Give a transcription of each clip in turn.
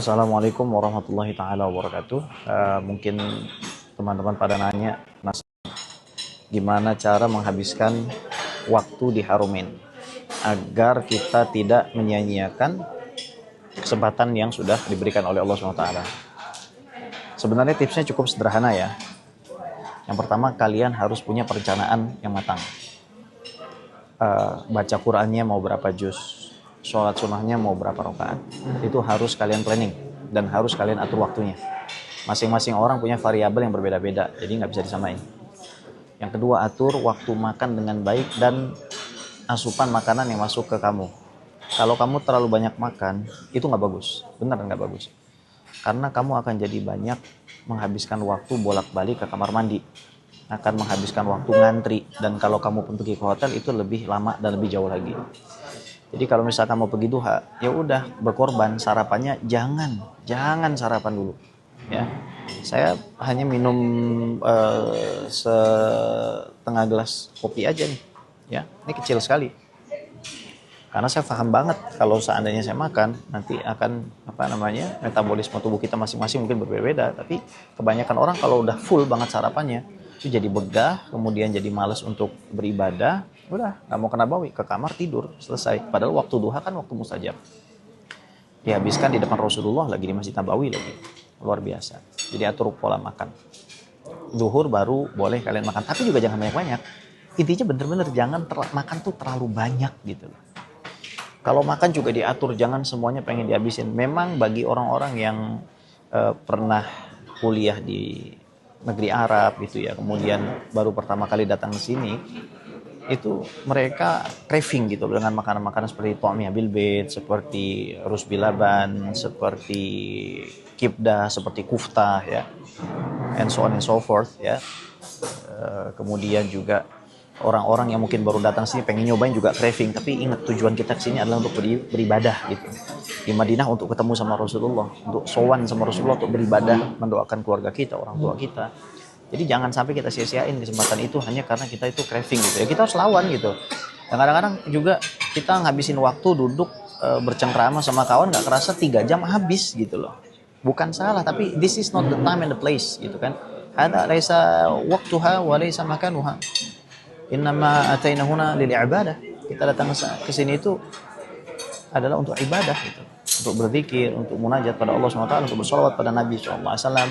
Assalamualaikum warahmatullahi taala wabarakatuh. Mungkin teman-teman pada nanya, Mas, gimana cara menghabiskan waktu di Haromain agar kita tidak menyia-nyiakan kesempatan yang sudah diberikan oleh Allah SWT. Sebenarnya tipsnya cukup sederhana ya. Yang pertama, kalian harus punya perencanaan yang matang. Baca Qurannya mau berapa juz, sholat sunnahnya mau berapa rakaat, itu harus kalian planning dan harus kalian atur waktunya. Masing-masing orang punya variabel yang berbeda-beda, jadi nggak bisa disamain. Yang kedua, atur waktu makan dengan baik dan asupan makanan yang masuk ke kamu. Kalau kamu terlalu banyak makan, itu nggak bagus, benar nggak bagus. Karena kamu akan jadi banyak menghabiskan waktu bolak-balik ke kamar mandi, akan menghabiskan waktu ngantri, dan kalau kamu pun pergi ke hotel itu lebih lama dan lebih jauh lagi. Jadi kalau misalkan mau pergi duha, ya udah berkorban sarapannya jangan sarapan dulu, ya. Saya hanya minum setengah gelas kopi aja nih, ya. Ini kecil sekali. Karena saya paham banget kalau seandainya saya makan nanti akan metabolisme tubuh kita masing-masing mungkin berbeda-beda, tapi kebanyakan orang kalau udah full banget sarapannya itu jadi begah, kemudian jadi malas untuk beribadah, udah nggak mau kena bawi, ke kamar tidur, selesai. Padahal waktu duha kan waktu mustajab, dihabiskan di depan Rasulullah lagi di Masjid Nabawi lagi, luar biasa. Jadi atur pola makan. Zuhur baru boleh kalian makan, tapi juga jangan banyak-banyak. Intinya bener-bener jangan makan tuh terlalu banyak gitu loh. Kalau makan juga diatur, jangan semuanya pengen dihabisin. Memang bagi orang-orang yang pernah kuliah di negeri Arab gitu ya, kemudian baru pertama kali datang ke sini, itu mereka craving gitu dengan makanan-makanan seperti Tomia bilbet, seperti rus bilaban, seperti kibdah, seperti kuftah ya, and so on and so forth ya. Kemudian juga orang-orang yang mungkin baru datang sini pengen nyobain juga craving, tapi ingat tujuan kita kesini adalah untuk beribadah gitu. Di Madinah untuk ketemu sama Rasulullah, untuk sowan sama Rasulullah, untuk beribadah, mendoakan keluarga kita, orang tua kita. Jadi jangan sampai kita sia-siain kesempatan itu hanya karena kita itu craving gitu ya. Kita harus lawan gitu. Dan kadang-kadang juga kita ngabisin waktu duduk bercengkrama sama kawan, nggak kerasa 3 jam habis gitu loh. Bukan salah, tapi this is not the time and the place gitu kan. Hada laisa waqtuha wa laisa makanuha. Innama ataina huna lil ibadah. Kita datang ke sini itu adalah untuk ibadah gitu. Untuk berzikir, untuk munajat pada Allah SWT, untuk bersolawat pada Nabi SAW.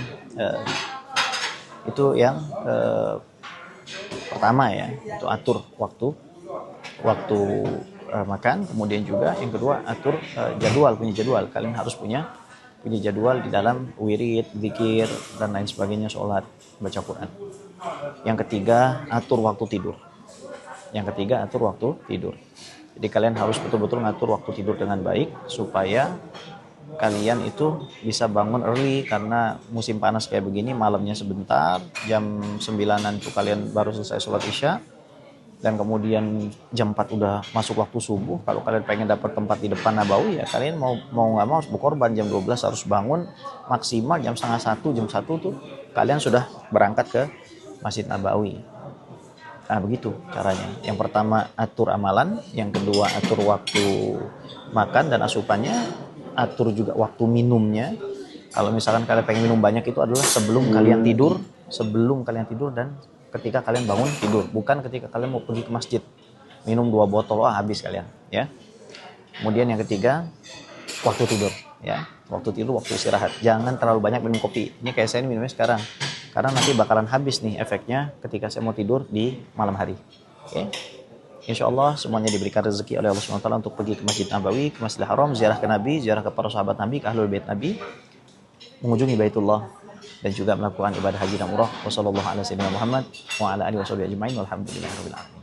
Itu yang pertama ya, itu atur waktu makan. Kemudian juga yang kedua, atur punya jadwal. Kalian harus punya jadwal di dalam wirid, zikir, dan lain sebagainya, sholat, baca Quran. Yang ketiga, atur waktu tidur. Jadi kalian harus betul-betul ngatur waktu tidur dengan baik supaya kalian itu bisa bangun early, karena musim panas kayak begini, malamnya sebentar, jam 9-an itu kalian baru selesai sholat isya, dan kemudian jam 4 udah masuk waktu subuh. Kalau kalian pengen dapat tempat di depan Nabawi ya kalian mau nggak mau harus berkorban, jam 12 harus bangun, maksimal jam setengah 1, jam 1 tuh kalian sudah berangkat ke Masjid Nabawi. Nah begitu caranya. Yang pertama atur amalan, yang kedua atur waktu makan dan asupannya, atur juga waktu minumnya. Kalau misalkan kalian pengen minum banyak itu adalah sebelum kalian tidur dan ketika kalian bangun tidur, bukan ketika kalian mau pergi ke masjid. Minum 2 botol, habis kalian ya. Kemudian yang ketiga, waktu tidur ya. Waktu tidur, waktu istirahat. Jangan terlalu banyak minum kopi. Ini kayak saya minumnya sekarang. Karena nanti bakalan habis nih efeknya ketika saya mau tidur di malam hari. Oke. Insya Allah semuanya diberikan rezeki oleh Allah SWT untuk pergi ke Masjid Nabawi, ke Masjidil Haram, ziarah ke Nabi, ziarah ke para sahabat Nabi, ke Ahlul Bait Nabi, mengunjungi Baitullah, dan juga melakukan ibadah haji dan umrah. Wassalamualaikum warahmatullahi wabarakatuh.